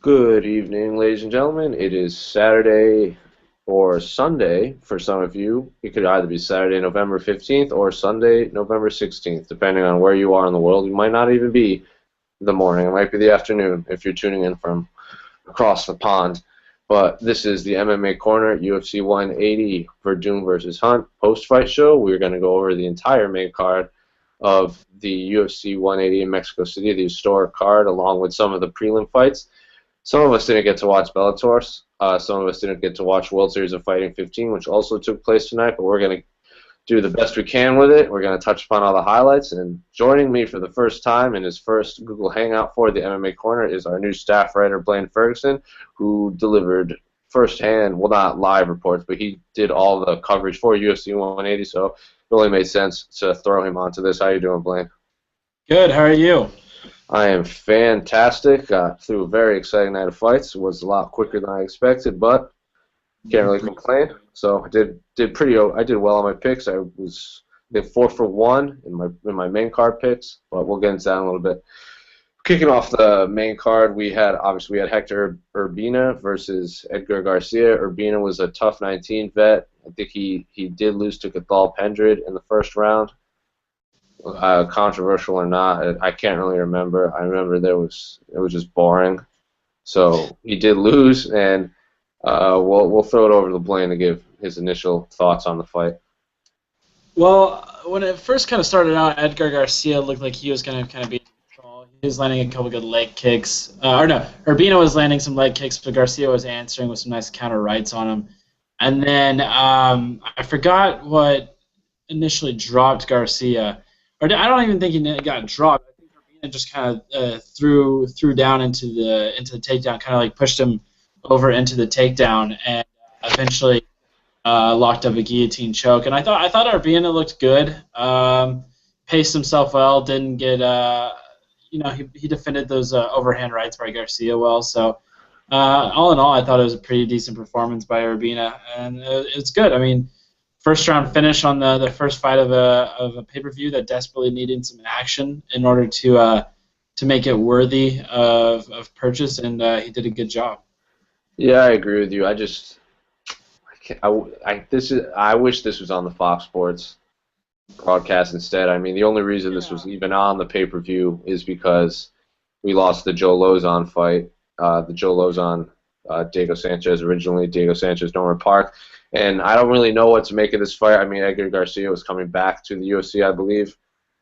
Good evening, ladies and gentlemen. It is Saturday or Sunday for some of you. It could either be Saturday, November 15th or Sunday, November 16th, depending on where you are in the world. It might not even be the morning. It might be the afternoon if you're tuning in from across the pond. But this is the MMA Corner, UFC 180, Werdum versus Hunt post-fight show. We're going to go over the entire main card of the UFC 180 in Mexico City, the historic card, along with some of the prelim fights. Some of us didn't get to watch Bellator. Some of us didn't get to watch World Series of Fighting 15, which also took place tonight, but we're going to do the best we can with it. We're going to touch upon all the highlights. And joining me for the first time in his first Google Hangout for the MMA Corner is our new staff writer, Blaine Ferguson, who delivered firsthand, well, not live reports, but he did all the coverage for UFC 180, so it only made sense to throw him onto this. How you doing, Blaine? Good. How are you? I am fantastic. Through a very exciting night of fights. It was a lot quicker than I expected, but can't really complain. So I did pretty. I did well on my picks. Did 4 for 1 in my main card picks, but we'll get into that in a little bit. Kicking off the main card, we had Hector Urbina versus Edgar Garcia. Urbina was a tough 19 vet. I think he did lose to Cathal Pendred in the first round. Controversial or not, I can't really remember. I remember it was just boring. So he did lose, and we'll throw it over to Blaine to give his initial thoughts on the fight. Well, when it first kind of started out, Edgar Garcia looked like he was going to kind of be in control. He was landing a couple good leg kicks. Urbina was landing some leg kicks, but Garcia was answering with some nice counter rights on him. And then I forgot what initially dropped Garcia. Or I don't even think he got dropped. I think Urbina just kind of threw down into the takedown, kind of like pushed him over into the takedown, and eventually locked up a guillotine choke. And I thought Urbina looked good. Paced himself well. Didn't get he defended those overhand rights by Garcia well. So all in all, I thought it was a pretty decent performance by Urbina, and it's good. I mean, first round finish on the first fight of a pay-per-view that desperately needed some action in order to make it worthy of purchase, and he did a good job. Yeah, I agree with you. I wish this was on the Fox Sports broadcast instead. I mean, the only reason this was even on the pay-per-view is because we lost the Joe Lozon fight. The Joe Lozon Diego Sanchez, originally Diego Sanchez Norman Park. And I don't really know what to make of this fight. I mean, Edgar Garcia was coming back to the UFC, I believe.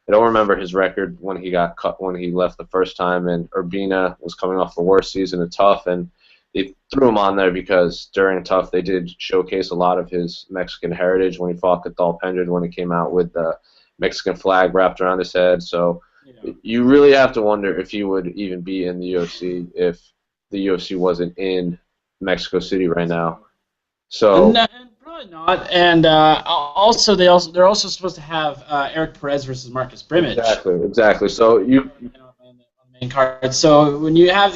I don't remember his record when he got cut when he left the first time, and Urbina was coming off the worst season of Tough, and they threw him on there because during Tough they did showcase a lot of his Mexican heritage when he fought Cathal Pendred when he came out with the Mexican flag wrapped around his head. So you really have to wonder if he would even be in the UFC if the UFC wasn't in Mexico City right now. So No, probably not. And they're also supposed to have Eric Perez versus Marcus Brimage. Exactly. So you on the main card. So when you have,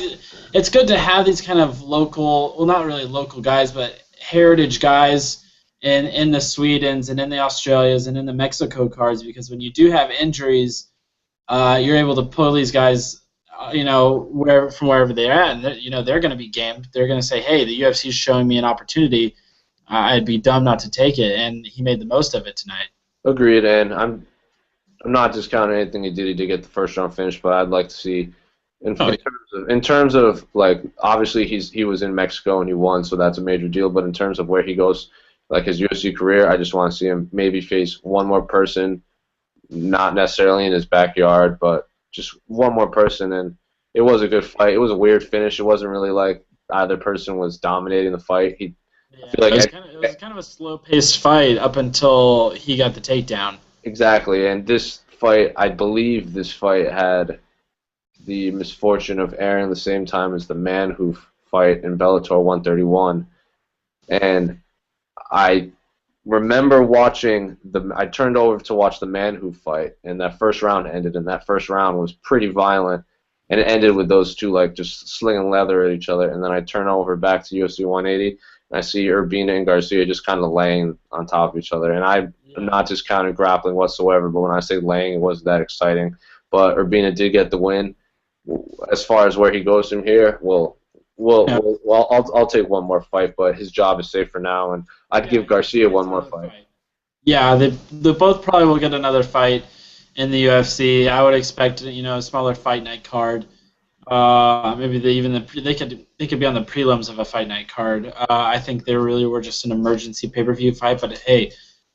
it's good to have these kind of local, well, not really local guys, but heritage guys in the Swedens and in the Australias and in the Mexico cards, because when you do have injuries, you're able to pull these guys, from wherever they're at, and they're going to be gamed. They're going to say, hey, the UFC is showing me an opportunity. I'd be dumb not to take it, and he made the most of it tonight. Agreed, and I'm not discounting anything he did. He did get the first round finish, but I'd like to see, in terms of like, obviously he was in Mexico and he won, so that's a major deal. But in terms of where he goes, like his UFC career, I just want to see him maybe face one more person, not necessarily in his backyard, but just one more person. And it was a good fight. It was a weird finish. It wasn't really like either person was dominating the fight. I feel like it was kind of a slow-paced fight up until he got the takedown. Exactly, and this fight, I believe this fight had the misfortune of airing the same time as the Manhoof fight in Bellator 131. And I remember I turned over to watch the Manhoof fight, and that first round ended, and that first round was pretty violent. And it ended with those two like just slinging leather at each other. And then I turn over back to UFC 180, and I see Urbina and Garcia just kind of laying on top of each other. And I'm not discounting grappling whatsoever, but when I say laying, it wasn't that exciting. But Urbina did get the win. As far as where he goes from here, well, Yeah, I'll take one more fight, but his job is safe for now, and I'd yeah, give he Garcia gets one more another fight. fight. Yeah, they both probably will get another fight in the UFC. I would expect a smaller fight night card. Maybe they could be on the prelims of a fight night card. I think they really were just an emergency pay per view fight, but hey,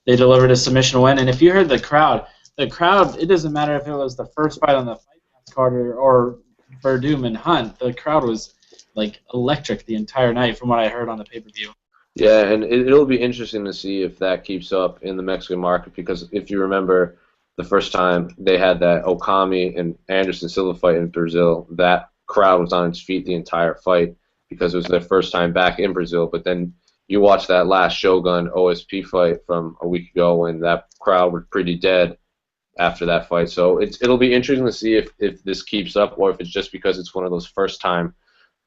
they delivered a submission win. And if you heard the crowd, it doesn't matter if it was the first fight on the fight pass card or Werdum and Hunt. The crowd was like electric the entire night, from what I heard on the pay per view. Yeah, and it'll be interesting to see if that keeps up in the Mexican market because if you remember the first time they had that Okami and Anderson Silva fight in Brazil, that crowd was on its feet the entire fight because it was their first time back in Brazil. But then you watch that last Shogun OSP fight from a week ago and that crowd was pretty dead after that fight. So it'll be interesting to see if this keeps up or if it's just because it's one of those first time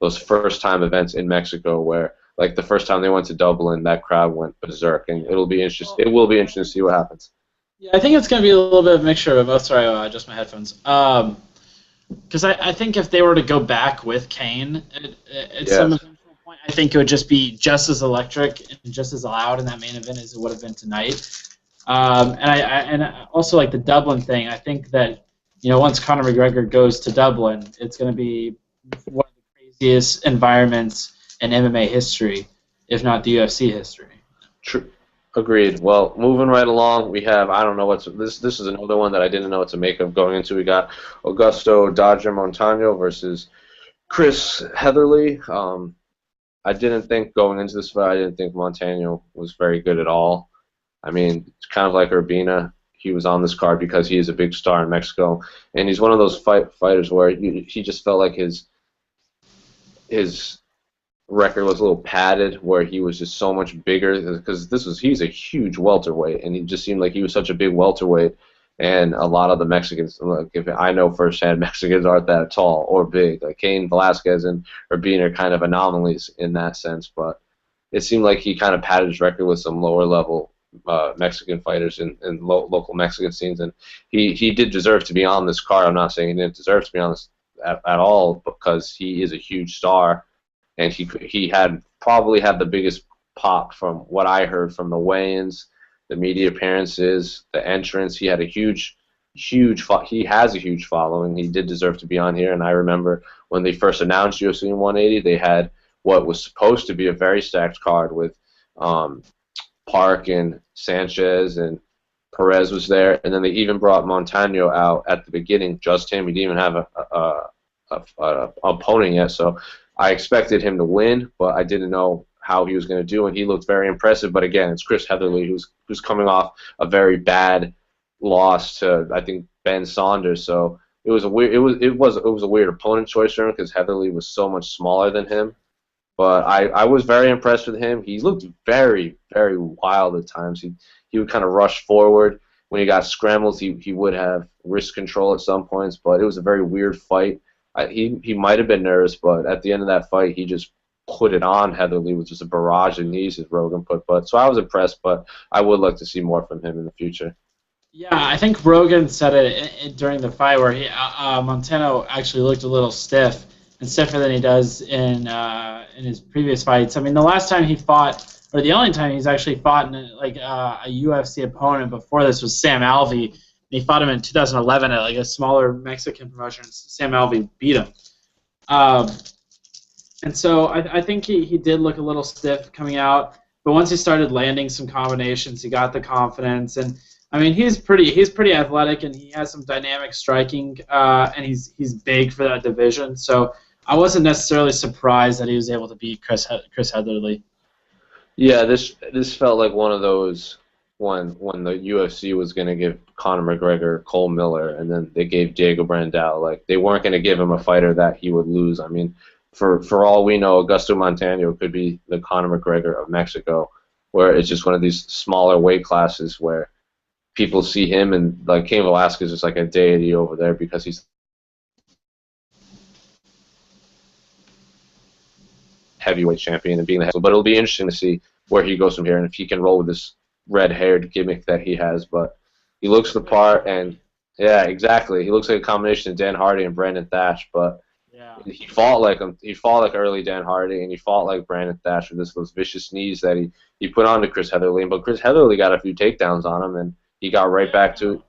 events in Mexico where like the first time they went to Dublin, that crowd went berserk, and Well, it will be interesting to see what happens. yeah, I think it's going to be a little bit of a mixture of both. Sorry, just my headphones. Because I think if they were to go back with Kane at some Yes, eventual point, I think it would just be just as electric and just as loud in that main event as it would have been tonight. And I also like the Dublin thing. I think that once Conor McGregor goes to Dublin, it's going to be one of the craziest environments in MMA history, if not the UFC history. true. Agreed. Well, moving right along, we have I don't know what's this. This is another one that I didn't know what to make of going into. We got Augusto Dodger Montano versus Chris Heatherly. I didn't think going into this fight, I didn't think Montano was very good at all. I mean, it's kind of like Urbina. He was on this card because he is a big star in Mexico, and he's one of those fighters where he just felt like his record was a little padded, where he was just so much bigger because he's a huge welterweight, and he just seemed like he was such a big welterweight. And a lot of the Mexicans, like if I know firsthand, Mexicans aren't that tall or big. Like Cain Velasquez and Urbina are kind of anomalies in that sense, but it seemed like he kind of padded his record with some lower level Mexican fighters in local Mexican scenes, and he did deserve to be on this card. I'm not saying he didn't deserve to be on this at all because he is a huge star, and he had probably had the biggest pop from what I heard from the weigh-ins, the media appearances, the entrance. He had a he has a huge following. He did deserve to be on here, and I remember when they first announced UFC 180, they had what was supposed to be a very stacked card with um, Park and Sanchez and Perez was there, and then they even brought Montano out at the beginning, just him. He didn't even have a opponent yet, so I expected him to win, but I didn't know how he was going to do, and he looked very impressive. But again, it's Chris Heatherly who's coming off a very bad loss to I think Ben Saunders, so it was a weird opponent choice for him because Heatherly was so much smaller than him. But I was very impressed with him. He looked very, very wild at times. He would kind of rush forward. When he got scrambles, he would have wrist control at some points, but it was a very weird fight. He might have been nervous, but at the end of that fight, he just put it on Heatherly with just a barrage of knees, as Rogan put. But so I was impressed, but I would like to see more from him in the future. Yeah, I think Rogan said it during the fight where Montano actually looked a little stiff and stiffer than he does in his previous fights. I mean, the last time he fought, or the only time he's actually fought in a UFC opponent before this was Sam Alvey. And he fought him in 2011 at like a smaller Mexican promotion. Sam Alvey beat him. Um, and so I think he did look a little stiff coming out, but once he started landing some combinations, he got the confidence, and I mean he's pretty athletic, and he has some dynamic striking, and he's big for that division. So I wasn't necessarily surprised that he was able to beat Chris Heatherly. Yeah, this felt like one of those when the UFC was going to give Conor McGregor Cole Miller, and then they gave Diego Brandao. Like they weren't going to give him a fighter that he would lose. I mean, for all we know, Augusto Montano could be the Conor McGregor of Mexico, where it's just one of these smaller weight classes where people see him and like Cain Velasquez is like a deity over there because he's heavyweight champion and being the head. But it'll be interesting to see where he goes from here and if he can roll with this red-haired gimmick that he has. But he looks the part, and yeah, exactly. He looks like a combination of Dan Hardy and Brandon Thatch. But Yeah. he fought like him. He fought like early Dan Hardy, and he fought like Brandon Thatcher. Those vicious knees that he put on to Chris Heatherly, but Chris Heatherly got a few takedowns on him, and he got right back to.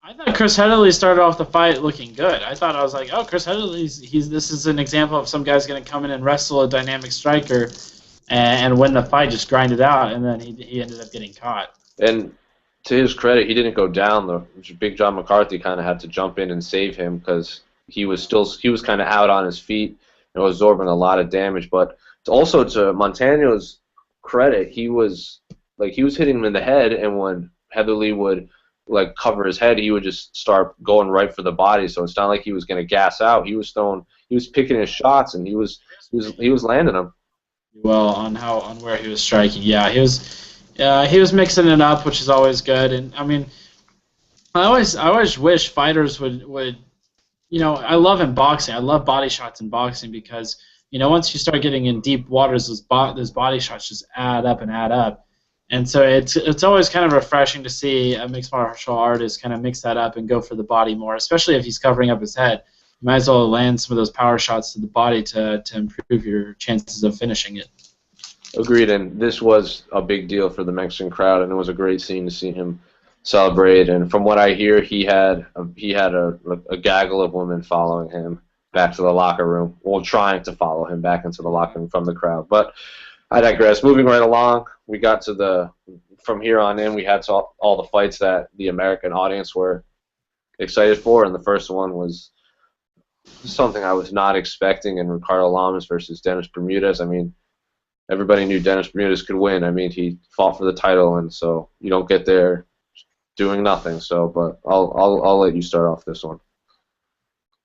I thought Chris Heatherly started off the fight looking good. I was like, oh, Chris Heatherly's this is an example of some guy's going to come in and wrestle a dynamic striker and win the fight, just grind it out, and then he ended up getting caught. And to his credit, he didn't go down. The Big John McCarthy kind of had to jump in and save him because he was kind of out on his feet and was absorbing a lot of damage. But also to Montano's credit, he was hitting him in the head, and when Heatherly would like cover his head, he would just start going right for the body. So it's not like he was going to gas out. He was picking his shots, and he was landing them. Well, on where he was striking, yeah, he was mixing it up, which is always good. And I mean, I always wish fighters would I love in boxing. I love body shots in boxing because once you start getting in deep waters, those body shots just add up and add up. And so it's always kind of refreshing to see a mixed martial artist kind of mix that up and go for the body more, especially if he's covering up his head. You might as well land some of those power shots to the body to improve your chances of finishing it. Agreed, and this was a big deal for the Mexican crowd, and it was a great scene to see him celebrate. And from what I hear, he had a gaggle of women following him back to the locker room, well, trying to follow him back into the locker room from the crowd. But I digress. Moving right along, we got to from here on in, we had all the fights that the American audience were excited for, and the first one was something I was not expecting, in Ricardo Lamas versus Dennis Bermudez. I mean, everybody knew Dennis Bermudez could win. I mean, he fought for the title, and so you don't get there doing nothing. So, but I'll let you start off this one.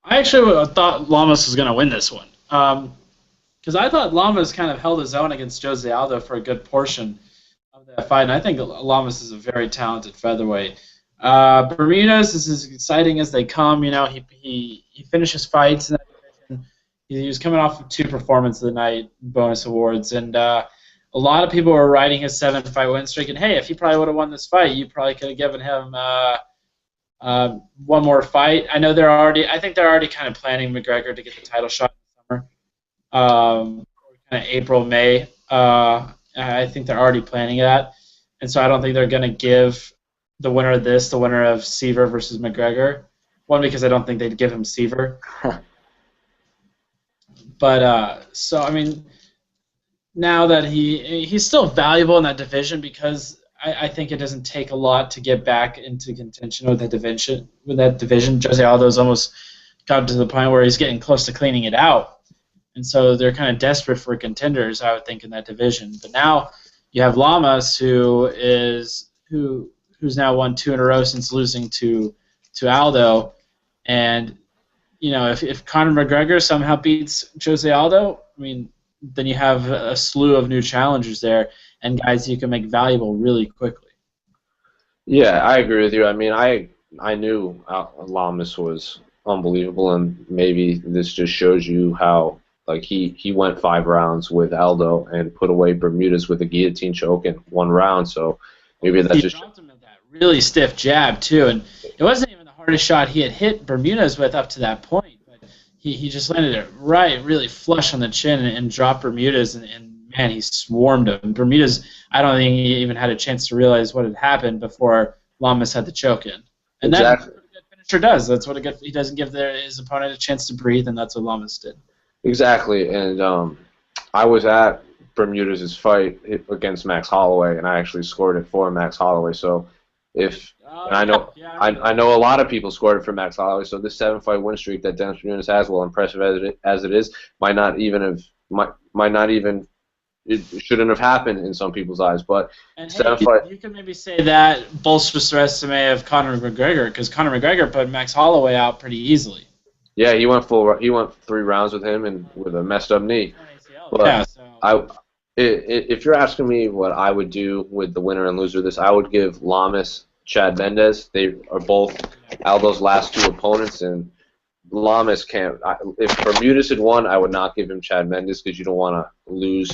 I actually thought Lamas was going to win this one. Because I thought Lamas kind of held his own against Jose Aldo for a good portion of that fight, and I think Lamas is a very talented featherweight. Bermudez is as exciting as they come. He finishes fights in that division. He was coming off of 2 performances of the night bonus awards, and a lot of people were riding his 7-fight win streak. And hey, if he probably would have won this fight, you probably could have given him one more fight. I think they're already kind of planning McGregor to get the title shot in the summer. Kind of April, May. I think they're already planning that, and so I don't think they're going to give the winner of this the winner of Seaver versus McGregor. One, because I don't think they'd give him Seaver. But so I mean, now that he's still valuable in that division because I think it doesn't take a lot to get back into contention with that division. Jose Aldo's almost gotten to the point where he's getting close to cleaning it out. And so they're kind of desperate for contenders, I would think, in that division. But now you have Lamas, who's now won 2 in a row since losing to Aldo. And if Conor McGregor somehow beats Jose Aldo, I mean, then you have a slew of new challengers there and guys you can make valuable really quickly. Yeah, I agree with you. I mean, I knew Lamas was unbelievable, and maybe this just shows you how. Like he went 5 rounds with Aldo and put away Bermudez with a guillotine choke in 1 round. So maybe that's just dropped him with that really stiff jab too, and it wasn't even the hardest shot he had hit Bermudez with up to that point. But he just landed it right, really flush on the chin and dropped Bermudez, and man, he swarmed him. Bermudez, I don't think he even had a chance to realize what had happened before Lamas had the choke in. And exactly. That's what a good finisher does. That's what he doesn't give his opponent a chance to breathe, and that's what Lamas did. Exactly, and I was at Bermudez's fight against Max Holloway, and I actually scored it for Max Holloway. So I know a lot of people scored it for Max Holloway. So this 7-fight win streak that Dennis Bermudez has, well, impressive as it is, it shouldn't have happened in some people's eyes. But and hey, you can maybe say that bolsters the resume of Conor McGregor, because Conor McGregor put Max Holloway out pretty easily. Yeah, he went 3 rounds with him and with a messed up knee. But yeah, so. If you're asking me what I would do with the winner and loser of this, I would give Lamas Chad Mendes. They are both Aldo's last 2 opponents, and Lamas can't. If Bermudez had won, I would not give him Chad Mendes because you don't want to lose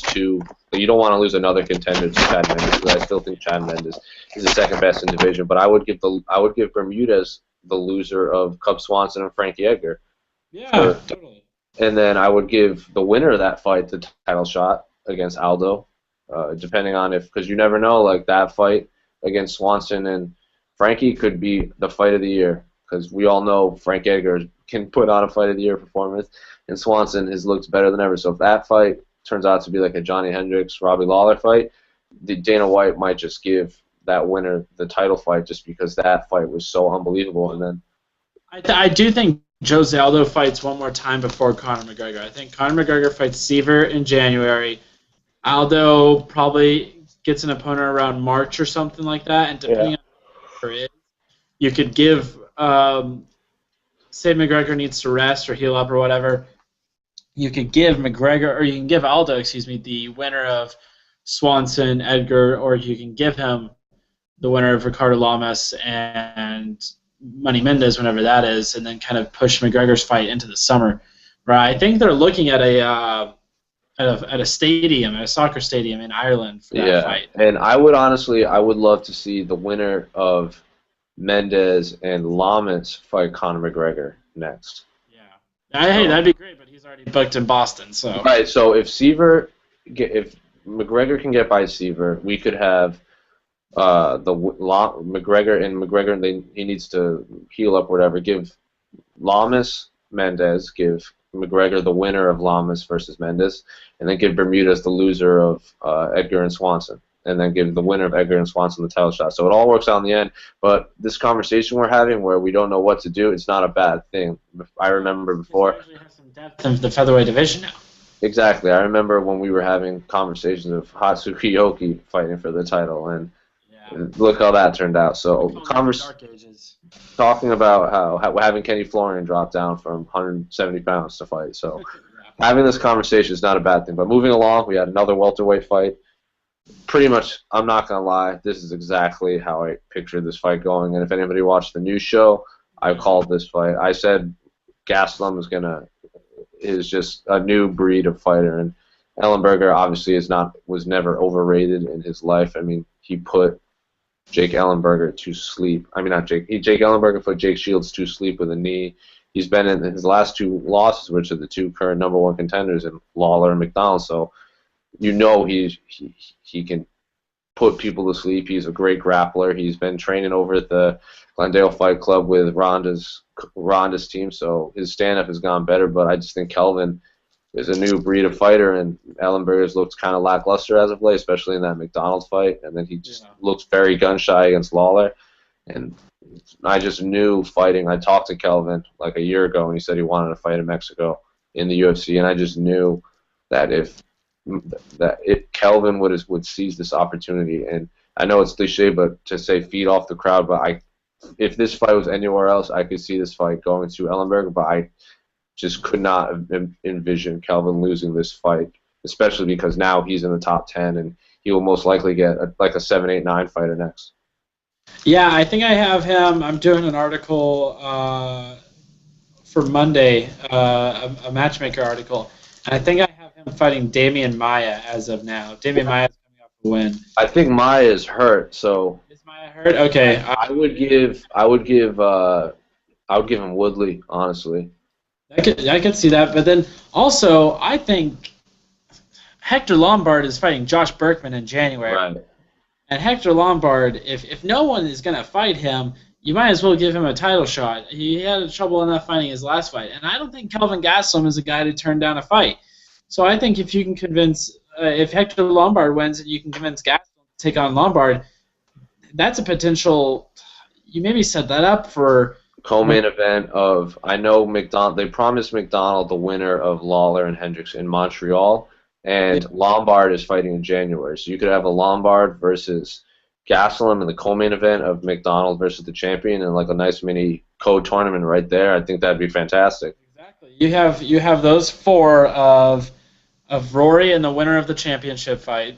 another contender to Chad Mendes. Because I still think Chad Mendes is the second best in division. But I would give Bermudez the loser of Cub Swanson and Frankie Edgar. Yeah, totally. And then I would give the winner of that fight the title shot against Aldo, depending on if, because you never know, like that fight against Swanson and Frankie could be the fight of the year, because we all know Frank Edgar can put on a fight of the year performance, and Swanson has looked better than ever. So if that fight turns out to be like a Johnny Hendricks, Robbie Lawler fight, Dana White might just give that winner the title fight just because that fight was so unbelievable. And then I do think Jose Aldo fights one more time before Conor McGregor. I think Conor McGregor fights Seaver in January. Aldo probably gets an opponent around March or something like that, and yeah, depending on who it is, you could give, say McGregor needs to rest or heal up or whatever, you could give McGregor, or you can give Aldo, excuse me, the winner of Swanson, Edgar, or you can give him the winner of Ricardo Lamas and Money Mendez, whenever that is, and then kind of push McGregor's fight into the summer. Right? I think they're looking at a stadium, at a soccer stadium in Ireland for that yeah. fight. And I would honestly, I would love to see the winner of Mendez and Lamas fight Conor McGregor next. Yeah. Hey, So, that'd be great, but he's already booked in Boston, so. right. So if McGregor can get by Seaver, we could have McGregor, and he needs to heal up, whatever. Give Lamas Mendez, give McGregor the winner of Lamas versus Mendez, and then give Bermudez the loser of Edgar and Swanson, and then give the winner of Edgar and Swanson the title shot. So it all works out in the end. But this conversation we're having, where we don't know what to do, it's not a bad thing. I remember Because you before. actually have some depth in the featherweight division now. Exactly. I remember when we were having conversations of Hatsuki Yoki fighting for the title, and Yeah. look how that turned out. So, We call them the Dark Ages. talking about how having Kenny Florian drop down from 170 pounds to fight. So, Yeah. having this conversation is not a bad thing. But moving along, we had another welterweight fight. Pretty much, I'm not going to lie, this is exactly how I pictured this fight going. And if anybody watched the news show, I called this fight. I said Gastelum is just a new breed of fighter, and Ellenberger obviously was never overrated in his life. I mean, he put Jake Ellenberger to sleep. I mean, not Jake. Jake Ellenberger put Jake Shields to sleep with a knee. He's been in his last two losses, which are the two current number one contenders, in Lawler and McDonald. So you know he can put people to sleep. He's a great grappler. He's been training over at the Glendale Fight Club with Ronda's team, so his stand-up has gone better. But I just think Kelvin is a new breed of fighter, and Ellenberger's looked kind of lackluster as of late, especially in that McDonald's fight. And then he just looks very gun-shy against Lawler. And I just knew fighting. I talked to Kelvin like a year ago, and he said he wanted to fight in Mexico in the UFC, and I just knew that if Kelvin would seize this opportunity, and I know it's cliche, but to say feed off the crowd, but if this fight was anywhere else, I could see this fight going to Ellenberger, but I just could not envision Kelvin losing this fight, especially because now he's in the top 10, and he will most likely get like a 7, 8, 9 fighter next. Yeah, I think I have him. I'm doing an article for Monday, a matchmaker article, and I think I have him fighting Damian Maia as of now. Damian Maia is coming off a win. I think Maia is hurt, so Is Maia hurt? Okay. I would give him Woodley, honestly. I could see that, but then also I think Hector Lombard is fighting Josh Berkman in January. Right. And Hector Lombard, if no one is going to fight him, you might as well give him a title shot. He had trouble enough fighting his last fight. And I don't think Kelvin Gastelum is a guy to turn down a fight. So I think if you can convince, if Hector Lombard wins and you can convince Gastelum to take on Lombard, that's a potential, you maybe set that up for Co-main event of, I know they promised McDonald the winner of Lawler and Hendricks in Montreal, and Lombard is fighting in January. So you could have a Lombard versus Gastelum in the co-main event of McDonald versus the champion, and like a nice mini co-tournament right there. I think that'd be fantastic. Exactly. You have those four of Rory and the winner of the championship fight.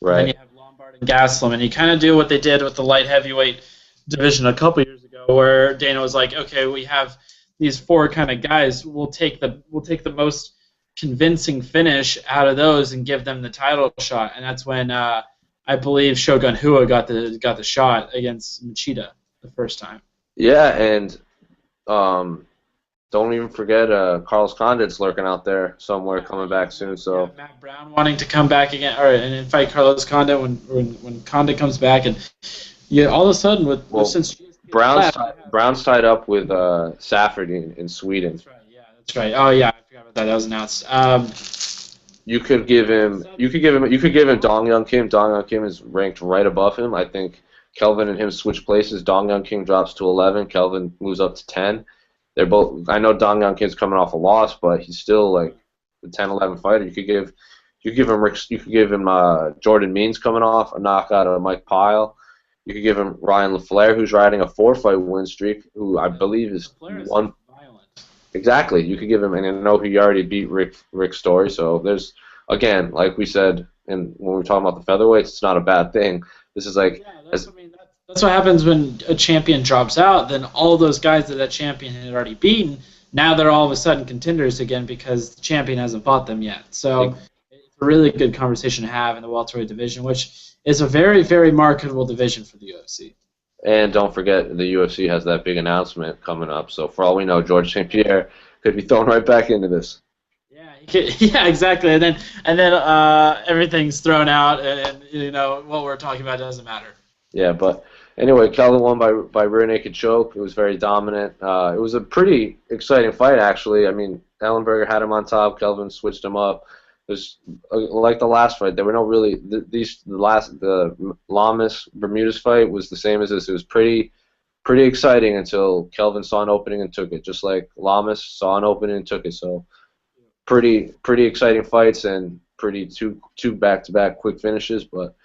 Right. And then you have Lombard and Gastelum, and you kind of do what they did with the light heavyweight division a couple years ago, where Dana was like, okay, we have these four kind of guys. We'll take the most convincing finish out of those and give them the title shot. And that's when I believe Shogun Hua got the shot against Machida the first time. Yeah, and don't even forget Carlos Condit's lurking out there somewhere, Yeah, coming back soon. yeah, So Matt Brown wanting to come back again, or and fight Carlos Condit when Condit comes back, and yeah, all of a sudden with well, since GSP has left, you have. Brown's tied up with Safford in Sweden. That's right. Yeah, that's right. Oh yeah, I forgot about that. That was announced. You could give him Dong Young Kim. Dong Young Kim is ranked right above him. I think Kelvin and him switch places. Dong Young Kim drops to 11. Kelvin moves up to 10. They're both. I know Dong Young Kim's coming off a loss, but he's still like the 10-11 fighter. You could give him Jordan Means coming off a knockout of Mike Pyle. You could give him Ryan LaFleur, who's riding a 4-fight win streak, who I believe is one. Violent. Exactly. You could give him, and I know he already beat Rick Story. So there's, again, like we said, and when we're talking about the featherweights, it's not a bad thing. This is like, Yeah, that's what happens when a champion drops out. Then all those guys that champion had already beaten, now they're all of a sudden contenders again because the champion hasn't fought them yet. So it's a really good conversation to have in the welterweight division, which is a very, very marketable division for the UFC. and don't forget the UFC has that big announcement coming up. So for all we know, George St. Pierre could be thrown right back into this. Yeah, yeah, exactly. And then everything's thrown out, and you know what we're talking about doesn't matter. Yeah, but anyway, Kelvin won by rear naked choke. It was very dominant. It was a pretty exciting fight, actually. I mean, Ellenberger had him on top. Kelvin switched him up. It was like the last fight. There were no really the Lamas Bermudez fight was the same as this. It was pretty exciting until Kelvin saw an opening and took it, just like Lamas saw an opening and took it. So pretty exciting fights and pretty two back-to-back quick finishes. But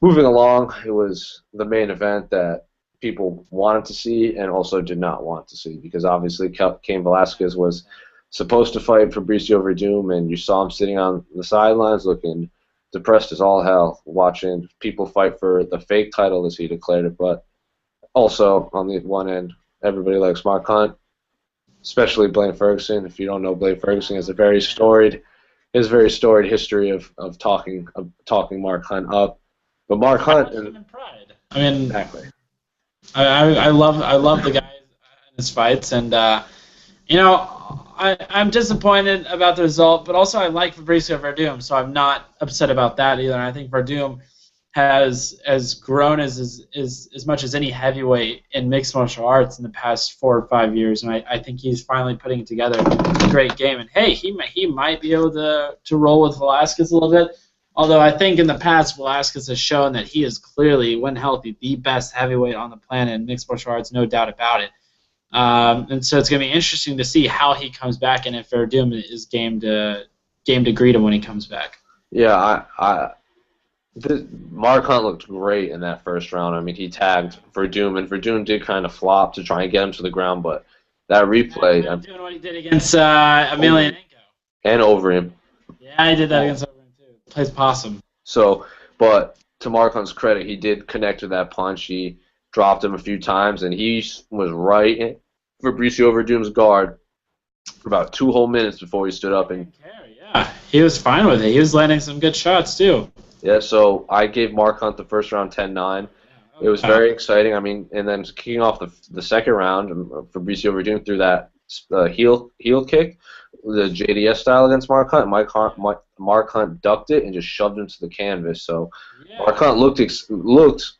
moving along, it was the main event that people wanted to see and also did not want to see, because obviously Cain Velasquez was supposed to fight Fabricio Werdum, and you saw him sitting on the sidelines looking depressed as all hell, watching people fight for the fake title, as he declared it. But also, on the one end, everybody likes Mark Hunt, especially Blaine Ferguson. If you don't know, Blaine Ferguson has a very storied history of talking Mark Hunt up. But Mark Hunt and pride. I mean, exactly. I love the guy in his fights, and you know, I'm disappointed about the result, but also I like Fabricio Werdum, so I'm not upset about that either. And I think Werdum has grown as much as any heavyweight in mixed martial arts in the past 4 or 5 years, and I think he's finally putting together a great game. And hey, he might be able to roll with Velasquez a little bit. Although I think in the past Velasquez has shown that he is clearly, when healthy, the best heavyweight on the planet in mixed martial arts, no doubt about it. And so it's going to be interesting to see how he comes back and if Werdum is game to greet him when he comes back. Yeah, Mark Hunt looked great in that first round. I mean, he tagged Werdum, and Werdum did kind of flop to try and get him to the ground, but that replay... doing what he did against Emelianenko. And over him. Yeah, he did that against Overeem, too. Plays possum. So, but to Mark Hunt's credit, he did connect with that punch. He dropped him a few times, and he was right in Fabricio Werdum's guard for about 2 whole minutes before he stood up. And yeah, he was fine with it. He was landing some good shots, too. Yeah, so I gave Mark Hunt the first round 10-9. It was very exciting. I mean, and then kicking off the second round, Fabricio Werdum threw that heel kick, the JDS style against Mark Hunt. Mark Hunt ducked it and just shoved him to the canvas. So Mark Hunt looked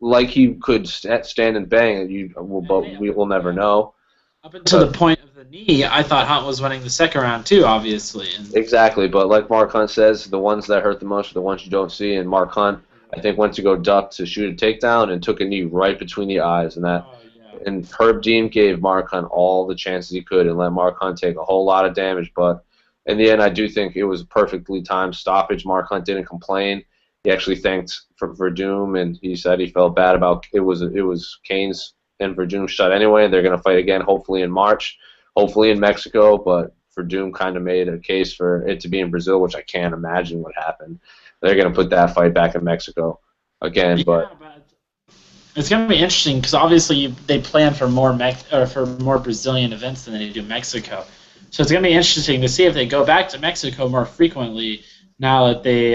like he could stand and bang, but we will never know. Up until the point of the knee, I thought Hunt was winning the second round too, obviously. Exactly, but like Mark Hunt says, the ones that hurt the most are the ones you don't see, and Mark Hunt, I think, went to go duck to shoot a takedown and took a knee right between the eyes, and Herb Dean gave Mark Hunt all the chances he could and let Mark Hunt take a whole lot of damage, but in the end, I do think it was a perfectly timed stoppage. Mark Hunt didn't complain. He actually thanked for Werdum, and he said he felt bad about it. Was Cain's and Werdum's shot anyway. They're going to fight again, hopefully in March, hopefully in Mexico. But Werdum kind of made a case for it to be in Brazil, which I can't imagine what happened. They're going to put that fight back in Mexico again. But it's going to be interesting because obviously they plan for more Brazilian events than they do Mexico. So it's going to be interesting to see if they go back to Mexico more frequently now that they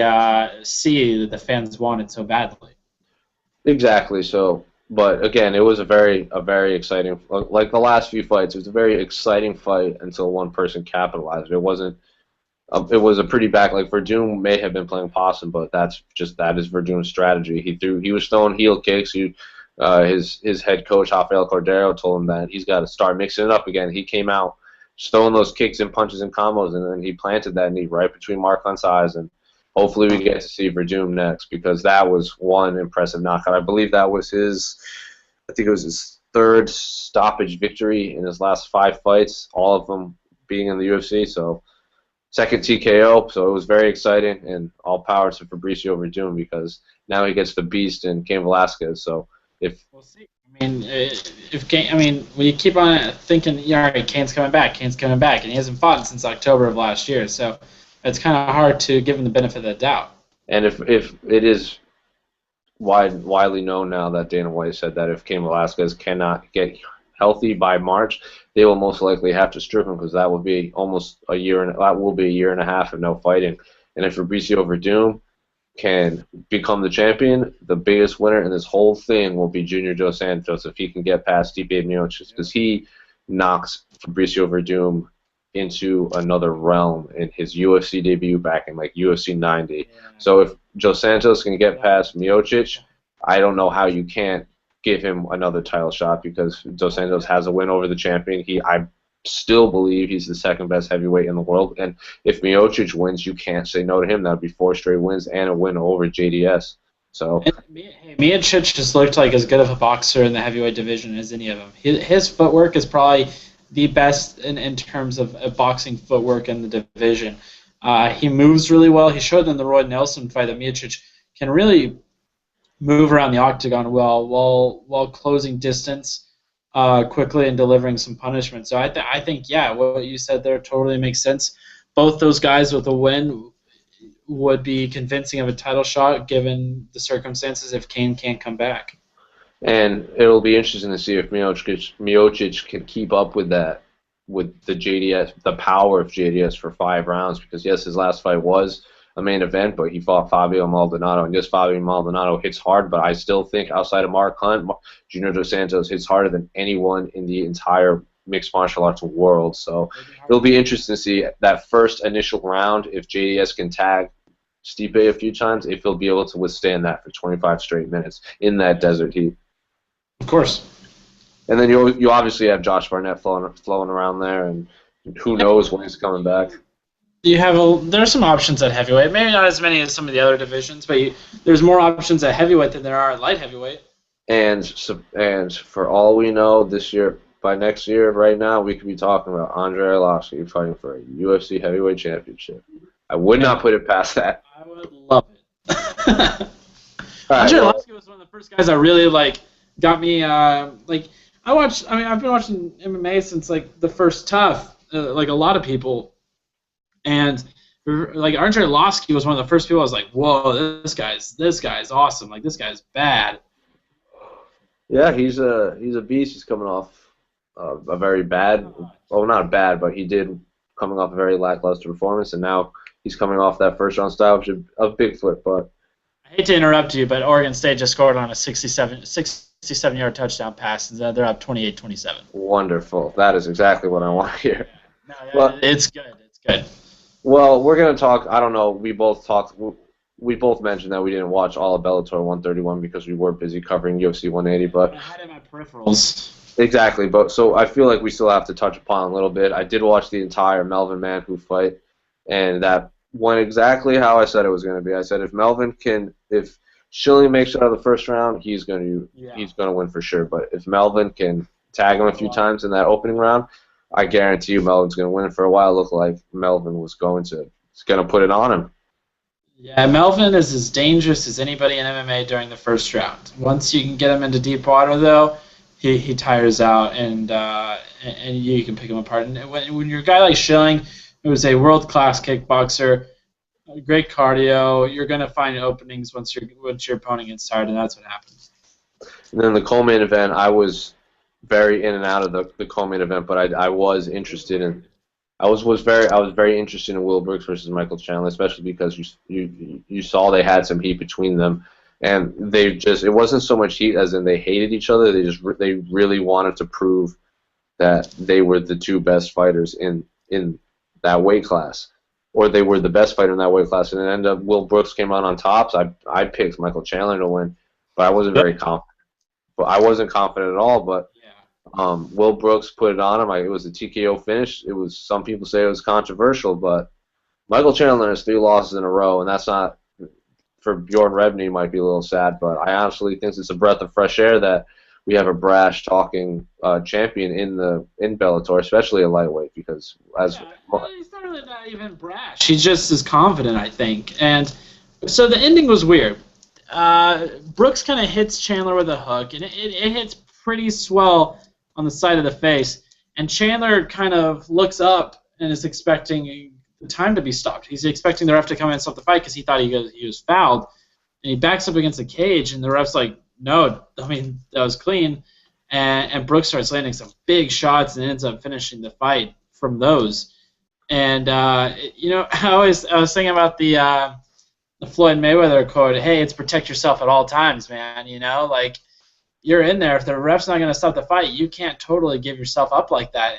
see that the fans want it so badly. Exactly. So But again, it was a very exciting, like the last few fights. It was a very exciting fight until one person capitalized. It wasn't. It was a pretty back. Like Werdum may have been playing possum, but that is Verdum's strategy. He was throwing heel kicks. His head coach Rafael Cordero told him that he's got to start mixing it up again. He came out just throwing those kicks and punches and combos, and then he planted that knee right between Marcon's eyes, and hopefully we get to see Verdum next because that was one impressive knockout. I believe that was I think it was his third stoppage victory in his last 5 fights, all of them being in the UFC. So second TKO. So it was very exciting, and all power to Fabricio Verdum because now he gets the beast in Cain Velasquez. So if We'll see. I mean, if Kane, I mean, when you keep on thinking, yeah, all right, Kane's coming back, and he hasn't fought since October of last year, so it's kind of hard to give him the benefit of the doubt. and if it is widely known now that Dana White said that if Cain Velasquez cannot get healthy by March, they will most likely have to strip him because that will be almost a year and that will be a year and a half of no fighting. And if Fabricio Verdum can become the champion, the biggest winner in this whole thing will be Junior Dos Santos if he can get past Stipe Miocic because he knocks Fabricio Verdum into another realm in his UFC debut back in like UFC 90. Yeah. So if Dos Santos can get past Miocic, I don't know how you can't give him another title shot because Dos Santos has a win over the champion. I still believe he's the second best heavyweight in the world. And if Miocic wins, you can't say no to him. That would be 4 straight wins and a win over JDS. So Miocic just looked like as good of a boxer in the heavyweight division as any of them. His footwork is probably the best in terms of boxing footwork in the division. He moves really well. He showed in the Roy Nelson fight that Miocic can really move around the octagon well while closing distance quickly and delivering some punishment. So I think, yeah, what you said there totally makes sense. Both those guys with a win would be convincing of a title shot given the circumstances if Kane can't come back. And it'll be interesting to see if Miocic can keep up with that, with the JDS, the power of JDS for 5 rounds. Because yes, his last fight was a main event, but he fought Fabio Maldonado, and yes, Fabio Maldonado hits hard, but I still think outside of Mark Hunt, Junior Dos Santos hits harder than anyone in the entire mixed martial arts world. So it'll be interesting to see that first initial round if JDS can tag Stipe a few times, if he'll be able to withstand that for 25 straight minutes in that desert heat. Of course. And then you obviously have Josh Barnett flowing around there, and who knows when he's coming back. There's some options at heavyweight. Maybe not as many as some of the other divisions, but there's more options at heavyweight than there are at light heavyweight. And for all we know, this year, by next year, right now, we could be talking about Andrei Arlovski fighting for a UFC heavyweight championship. I would not put it past that. I would love it. Andrei Arlovski was one of the first guys that really got me I've been watching MMA since the first Tough, like a lot of people. And Andrei Arlovski was one of the first people I was like, whoa, this guy's awesome. Like, this guy's bad. Yeah, he's a beast. He's coming off a very bad, well, not bad, but coming off a very lackluster performance, and now he's coming off that first round stoppage of Bigfoot. But I hate to interrupt you, but Oregon State just scored on a 67-yard touchdown pass, and they're up 28-27. Wonderful. That is exactly what I want to hear. No, it's good. It's good. Well, we're going to talk, I don't know, we both mentioned that we didn't watch all of Bellator 131 because we were busy covering UFC 180, but I had it in my peripherals. Exactly, but so I feel like we still have to touch upon a little bit. I did watch the entire Melvin Manhoef fight, and that went exactly how I said it was going to be. I said if Schilling makes it out of the first round, he's going to win for sure. But if Melvin can tag him a few times in that opening round, I guarantee you Melvin's going to win. For a while, it looked like Melvin was going to put it on him. Yeah, Melvin is as dangerous as anybody in MMA during the first round. Once you can get him into deep water, though, he tires out, and you can pick him apart. And when you're a guy like Schilling, who's a world-class kickboxer, great cardio, you're going to find openings once your opponent gets tired, and that's what happens. And then the co-main event, I was very in and out of the co-main event, but I was interested in. I was very interested in Will Brooks versus Michael Chandler, especially because you saw they had some heat between them, and it wasn't so much heat as in they hated each other. They really wanted to prove that they were the two best fighters in that weight class, or they were the best fighter in that weight class. And it ended up Will Brooks came out on top. So I picked Michael Chandler to win, but I wasn't very confident. But I wasn't confident at all. But Will Brooks put it on him. It was a TKO finish. It was, some people say it was controversial, but Michael Chandler has 3 losses in a row, and that's not, for Bjorn Rebney, might be a little sad, but I honestly think it's a breath of fresh air that we have a brash talking champion in Bellator, especially a lightweight, because he's not even brash. He's just as confident, I think. And so the ending was weird. Brooks kind of hits Chandler with a hook, and it hits pretty swell on the side of the face. And Chandler kind of looks up and is expecting the time to be stopped. He's expecting the ref to come in and stop the fight because he thought he was fouled. And he backs up against the cage, and the ref's like, no, I mean, that was clean. And Brooks starts landing some big shots and ends up finishing the fight from those. And, you know, I was thinking about the Floyd Mayweather quote, hey, it's protect yourself at all times, man. You know, like, you're in there. If the ref's not going to stop the fight, you can't totally give yourself up like that.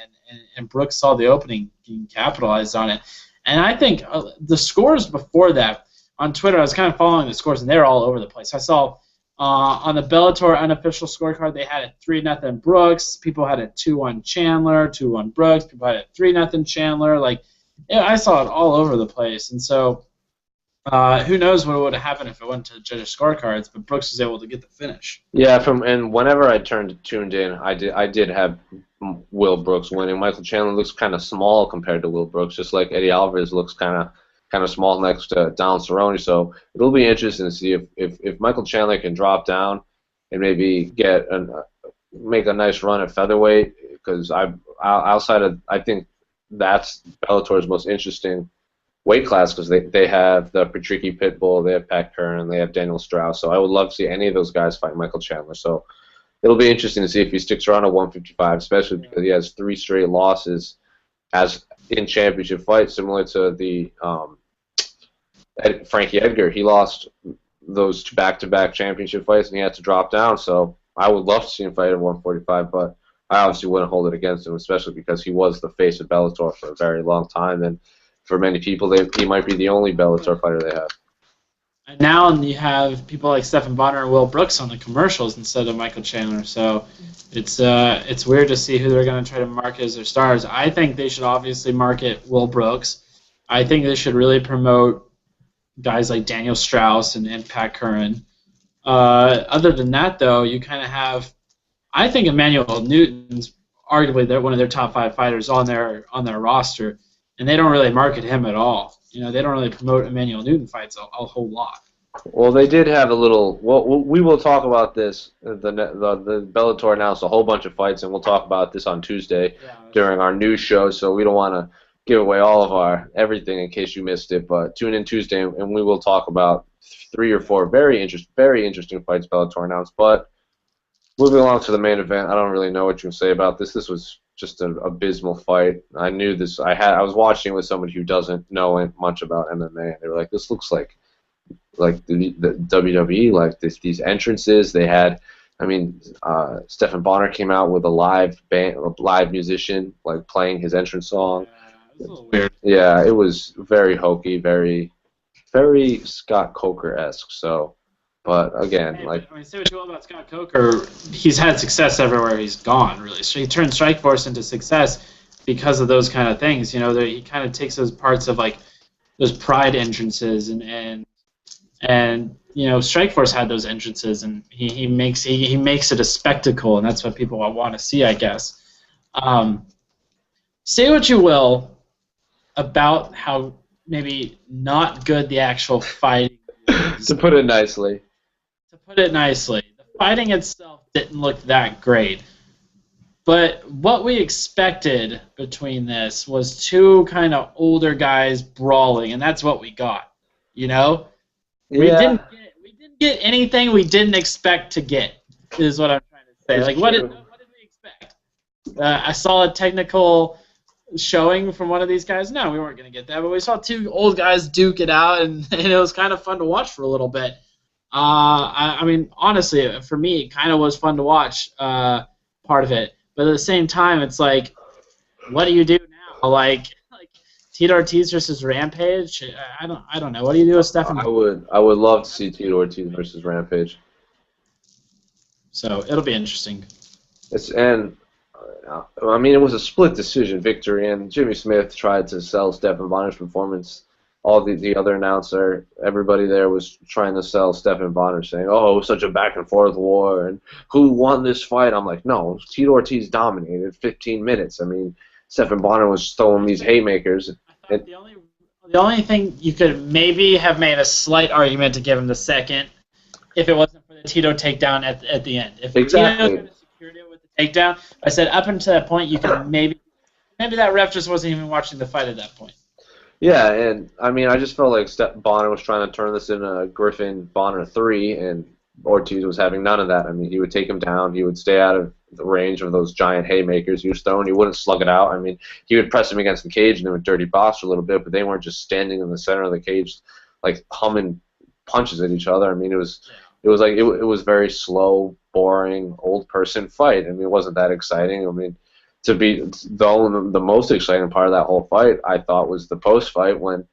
And Brooks saw the opening and capitalized on it. And I think the scores before that, on Twitter, I was kind of following the scores, and they were all over the place. I saw on the Bellator unofficial scorecard, they had it 3-0 Brooks. People had it 2-1 Chandler, 2-1 Brooks. People had it 3-0 Chandler. Like, yeah, I saw it all over the place. And so who knows what would have happened if it went to judges' scorecards, but Brooks was able to get the finish. Yeah, and whenever I tuned in, I did have Will Brooks winning. Michael Chandler looks kind of small compared to Will Brooks, just like Eddie Alvarez looks kind of small next to Donald Cerrone. So it'll be interesting to see if Michael Chandler can drop down and maybe make a nice run at featherweight, because I think that's Bellator's most interesting weight class, because they have the Patricky Pitbull, they have Pat Curran, they have Daniel Strauss. So I would love to see any of those guys fight Michael Chandler. So it'll be interesting to see if he sticks around at 155, especially because he has 3 straight losses as in championship fights, similar to the Frankie Edgar. He lost those 2 back-to-back championship fights, and he had to drop down. So I would love to see him fight at 145, but I obviously wouldn't hold it against him, especially because he was the face of Bellator for a very long time, and for many people, he might be the only Bellator fighter they have. And now you have people like Stephan Bonner and Will Brooks on the commercials instead of Michael Chandler. So it's weird to see who they're going to try to market as their stars. I think they should obviously market Will Brooks. I think they should really promote guys like Daniel Strauss and Pat Curran. Other than that, though, you kind of have, I think Emmanuel Newton's arguably one of their top 5 fighters on their roster, and they don't really market him at all. You know, they don't really promote Emmanuel Newton fights a whole lot. Well, they did have a little. Well, we will talk about this. The Bellator announced a whole bunch of fights, and we'll talk about this on Tuesday during our news show. So we don't want to give away all of our everything in case you missed it. But tune in Tuesday, and we will talk about 3 or 4 very interesting fights Bellator announced. But moving along to the main event, I don't really know what you can say about this. This was just an abysmal fight. I knew this. I was watching it with somebody who doesn't know much about MMA, and they were like, "This looks like the WWE, like these entrances they had." I mean, Stephan Bonner came out with a live musician like playing his entrance song. Yeah, it was a little weird. Yeah, it was very hokey, very Scott Coker-esque. So. But again, say what you will about Scott Coker, he's had success everywhere he's gone, really. So he turned Strikeforce into success because of those kind of things. You know, he kind of takes those parts of like those pride entrances and you know, Strikeforce had those entrances, and he makes it a spectacle, and that's what people want to see, I guess. Say what you will about how maybe not good the actual fighting is. To put it nicely. The fighting itself didn't look that great. But what we expected between this was 2 kind of older guys brawling, and that's what we got. You know? Yeah. We didn't get anything we didn't expect to get, is what I'm trying to say. Like, what did we expect? I saw a technical showing from one of these guys. No, we weren't going to get that, but we saw 2 old guys duke it out, and it was kind of fun to watch for a little bit. I mean, honestly, for me, it kind of was fun to watch part of it. But at the same time, it's like, what do you do now? Like Tito Ortiz versus Rampage. I don't know. What do you do with Stephen? I would love to see Tito Ortiz versus Rampage. So it'll be interesting. I mean, it was a split decision victory, and Jimmy Smith tried to sell Stephen Bonner's performance. All the other announcer, everybody there was trying to sell Stephen Bonner, saying, "Oh, it was such a back and forth war, and who won this fight?" I'm like, no, Tito Ortiz dominated 15 minutes. I mean, Stephen Bonner was throwing these haymakers. I thought the only thing you could maybe have made a slight argument to give him the second if it wasn't for the Tito takedown at the end. If Tito Exactly. kind of secured it with the takedown, I said up until that point you could maybe that ref just wasn't even watching the fight at that point. Yeah, and I mean, I just felt like Bonner was trying to turn this into a Griffin Bonner 3, and Ortiz was having none of that. I mean, he would take him down, he would stay out of the range of those giant haymakers he was throwing, he wouldn't slug it out. I mean, he would press him against the cage and they would dirty box for a little bit, but they weren't just standing in the center of the cage, like humming punches at each other. I mean, it was very slow, boring, old person fight. I mean, it wasn't that exciting. I mean, the most exciting part of that whole fight, I thought, was the post fight when,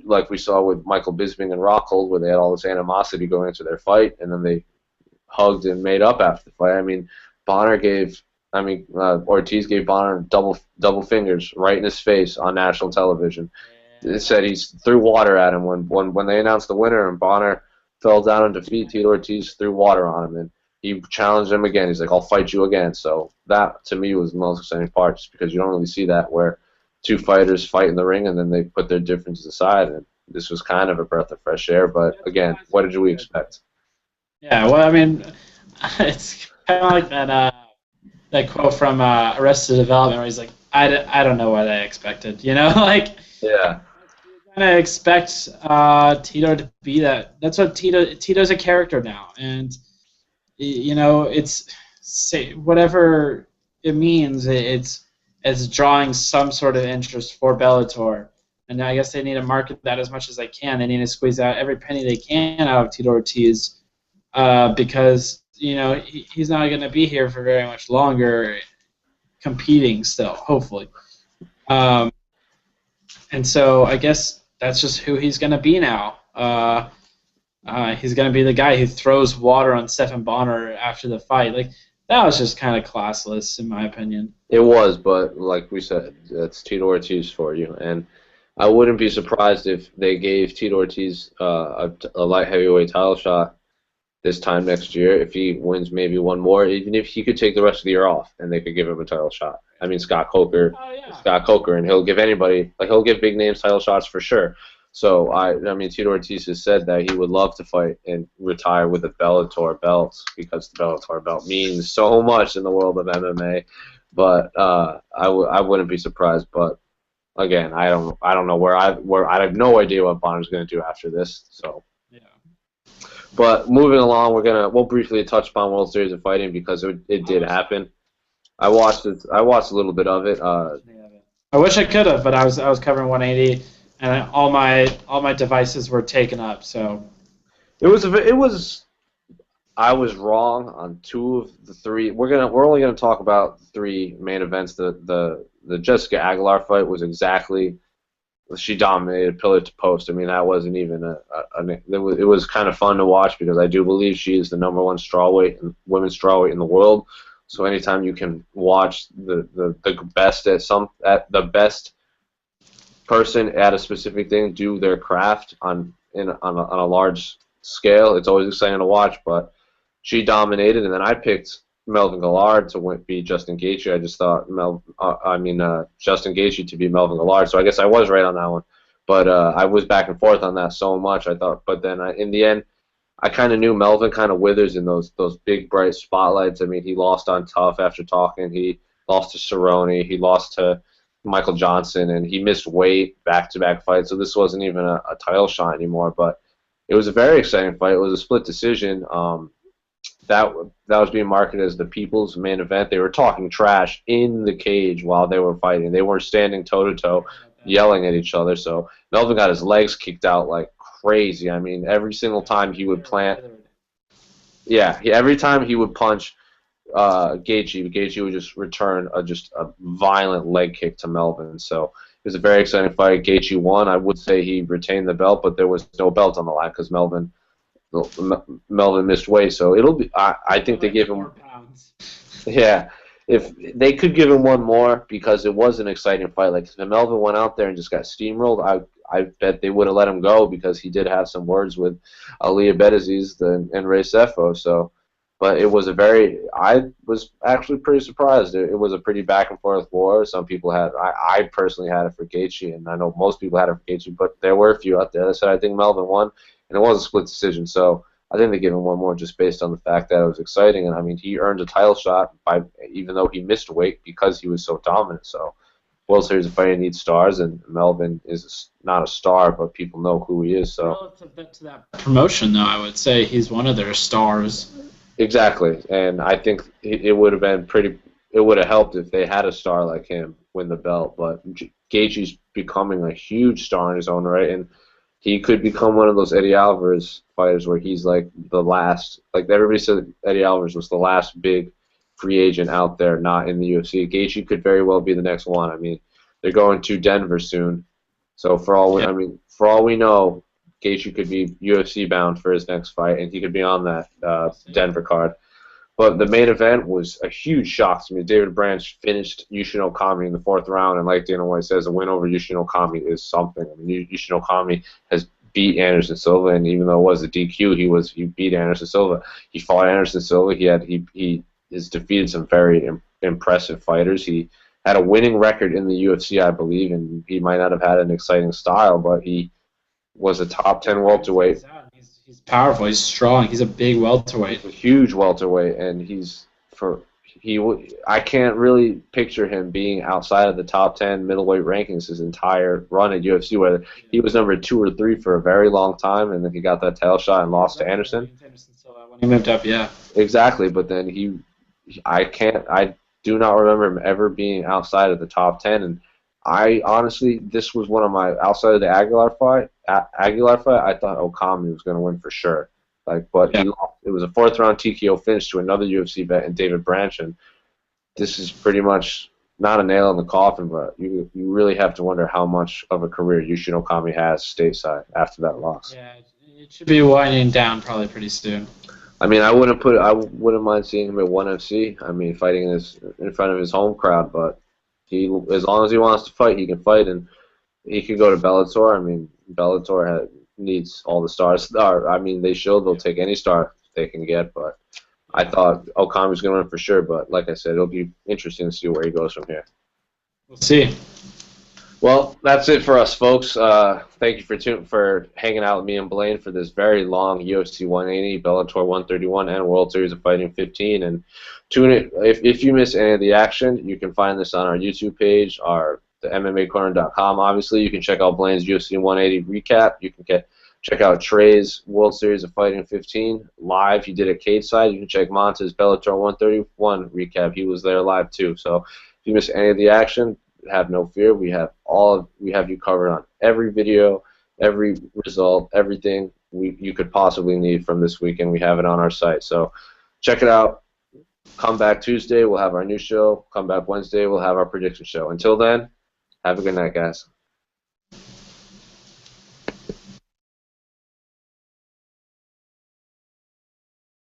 like we saw with Michael Bisping and Rockhold, where they had all this animosity going into their fight, and then they hugged and made up after the fight. I mean, Ortiz gave Bonner double fingers right in his face on national television. It said he threw water at him when they announced the winner, and Bonner fell down in defeat. Tito Ortiz threw water on him, and he challenged him again. He's like, "I'll fight you again." So that, to me, was the most exciting part, just because you don't really see that where two fighters fight in the ring and then they put their differences aside. And this was kind of a breath of fresh air. But again, what did we expect? Yeah, well, I mean, it's kind of like that quote from Arrested Development where he's like, I don't know what I expected. Like Yeah, you kind of expect Tito to be that. That's what Tito's a character now, and it's whatever it means. It's drawing some sort of interest for Bellator, and I guess they need to market that as much as they can. They need to squeeze out every penny they can out of Tito Ortiz, because he's not going to be here for very much longer, competing still, hopefully. And so I guess that's just who he's going to be now. He's going to be the guy who throws water on Stephen Bonner after the fight. Like, that was just kind of classless, in my opinion. it was, but like we said, that's Tito Ortiz for you. And I wouldn't be surprised if they gave Tito Ortiz a light heavyweight title shot this time next year. If he wins maybe one more, even if he could take the rest of the year off and they could give him a title shot. I mean, Oh, yeah. Scott Coker, and he'll give anybody, like, he'll give big names title shots for sure. So I mean, Tito Ortiz has said that he would love to fight and retire with a Bellator belt, because the Bellator belt means so much in the world of MMA. But I wouldn't be surprised. But again, I don't know where I have no idea what Bonner's going to do after this. So. Yeah. But moving along, we'll briefly touch upon World Series of Fighting, because it did happen. I watched a little bit of it. I wish I could have, but I was covering 180, and all my devices were taken up. So It was. I was wrong on two of the three. We're only gonna talk about three main events. The Jessica Aguilar fight was exactly. She dominated pillar to post. I mean, that wasn't even it was kind of fun to watch, because I do believe she is the number one women's strawweight in the world. So anytime you can watch the best at the best person at a specific thing do their craft on a large scale, it's always exciting to watch. But she dominated, and then I picked Melvin Gillard to beat Justin Gaethje. I just thought Justin Gaethje to beat Melvin Gillard. So I guess I was right on that one. But I was back and forth on that so much. I thought, but then in the end, I kind of knew Melvin kind of withers in those big bright spotlights. I mean, he lost on Tough after talking. He lost to Cerrone. He lost to Michael Johnson, and he missed weight back-to-back fights. So this wasn't even a title shot anymore. But it was a very exciting fight. It was a split decision. That was being marketed as the people's main event. They were talking trash in the cage while they were fighting. They weren't standing toe-to-toe yelling at each other. So Melvin got his legs kicked out like crazy. I mean, every single time he would plant Yeah, every time he would punch Gaethje would just return just a violent leg kick to Melvin. So it was a very exciting fight. Gaethje won. I would say he retained the belt, but there was no belt on the line because Melvin missed weight. So it'll be. I think they Like give him. 4 pounds. Yeah, if they could give him one more because it was an exciting fight. Like if Melvin went out there and just got steamrolled, I bet they would have let him go because he did have some words with Ali Abdelaziz and Ray Sefo. So, but it was a very. I was actually pretty surprised. It was a pretty back and forth war. Some people had. I personally had it for Gaethje, and I know most people had it for Gaethje, but there were a few out there that said I think Melvin won, and it was a split decision. So. I think they give him one more just based on the fact that it was exciting, and I mean he earned a title shot by even though he missed weight because he was so dominant. So World Series of Fighting needs stars, and Melvin is not a star, but people know who he is. So Relative to that promotion, though, I would say he's one of their stars. exactly, and I think it would have been pretty. It would have helped if they had a star like him win the belt, but Gaethje's becoming a huge star in his own right, and he could become one of those Eddie Alvarez fighters where he's like the last. Like everybody said, Eddie Alvarez was the last big free agent out there, not in the UFC. Gaethje could very well be the next one. I mean, they're going to Denver soon, so Yeah. for all we know, Gaethje could be UFC bound for his next fight, and he could be on that Denver card. But the main event was a huge shock to me. David Branch finished Yushin Okami in the fourth round, and like Dana White says, a win over Yushin Okami is something. I mean, Yushin Okami has beat Anderson Silva, and even though it was a DQ, he beat Anderson Silva. He fought Anderson Silva. He has defeated some very impressive fighters. He had a winning record in the UFC, I believe, and he might not have had an exciting style, but he was a top 10 welterweight. He's powerful. He's strong. He's a big welterweight. A huge welterweight, and I can't really picture him being outside of the top 10 middleweight rankings his entire run at UFC. Where he was number 2 or 3 for a very long time, and then he got that title shot and lost to Anderson. When he moved up, yeah. Exactly, but then I do not remember him ever being outside of the top 10, and I honestly, this was one of my outside of the Aguilar fight. I thought Okami was going to win for sure. But Yeah. it was a fourth round TKO finish to another UFC vet and David Branch, and this is pretty much not a nail in the coffin, but you really have to wonder how much of a career Yushin Okami has stateside after that loss. Yeah, it should be winding down probably pretty soon. I mean, I wouldn't mind seeing him at ONE FC. I mean, fighting in front of his home crowd, but as long as he wants to fight, he can fight, and he could go to Bellator. I mean, needs all the stars. I mean, they'll take any star they can get, but I thought Okami was going to win for sure. But like I said, it'll be interesting to see where he goes from here. We'll see. Well, that's it for us, folks. Thank you for hanging out with me and Blaine for this very long UFC 180, Bellator 131, and World Series of Fighting 15. And tune in if you miss any of the action. You can find this on our YouTube page, the MMAcorner.com. Obviously, you can check out Blaine's UFC 180 recap. You can check out Trey's World Series of Fighting 15 live. He did it cage side. You can check Monte's Bellator 131 recap. He was there live too. So if you miss any of the action, have no fear. We have you covered on every video, every result, everything you could possibly need from this weekend. We have it on our site. So check it out. Come back Tuesday. We'll have our new show. Come back Wednesday. We'll have our prediction show. Until then, have a good night, guys.